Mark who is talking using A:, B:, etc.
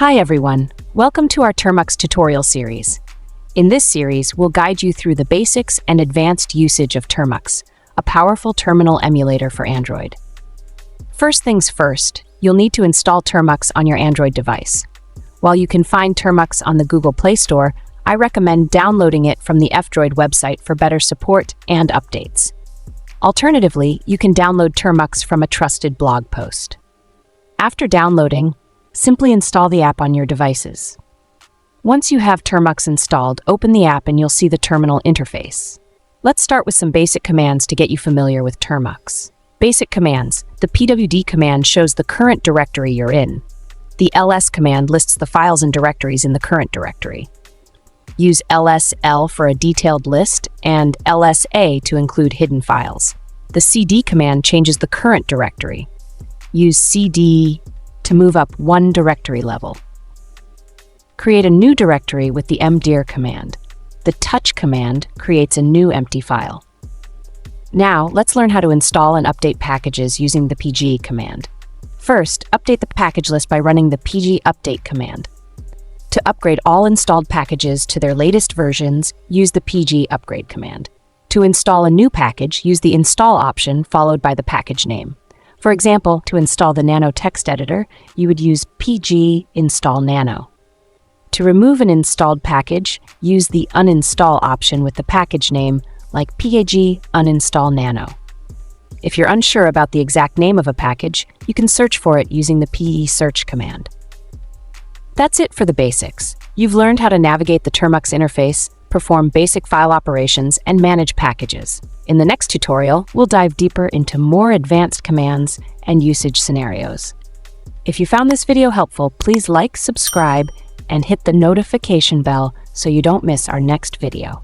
A: Hi everyone, welcome to our Termux tutorial series. In this series, we'll guide you through the basics and advanced usage of Termux, a powerful terminal emulator for Android. First things first, you'll need to install Termux on your Android device. While you can find Termux on the Google Play Store, I recommend downloading it from the F-Droid website for better support and updates. Alternatively, you can download Termux from a trusted blog post. After downloading, simply install the app on your devices. Once you have Termux installed, open the app and you'll see the terminal interface. Let's start with some basic commands to get you familiar with Termux. Basic commands. The pwd command shows the current directory you're in. The ls command lists the files and directories in the current directory. Use lsl for a detailed list and lsa to include hidden files. The cd command changes the current directory. Use cd to move up one directory level. Create a new directory with the mkdir command. The touch command creates a new empty file. Now, let's learn how to install and update packages using the pg command. First, update the package list by running the pg update command. To upgrade all installed packages to their latest versions, use the pg upgrade command. To install a new package, use the install option followed by the package name. For example, to install the Nano text editor, you would use pg install nano. To remove an installed package, use the uninstall option with the package name, like pg uninstall nano. If you're unsure about the exact name of a package, you can search for it using the pe search command. That's it for the basics. You've learned how to navigate the Termux interface, perform basic file operations, and manage packages. In the next tutorial, we'll dive deeper into more advanced commands and usage scenarios. If you found this video helpful, please like, subscribe, and hit the notification bell so you don't miss our next video.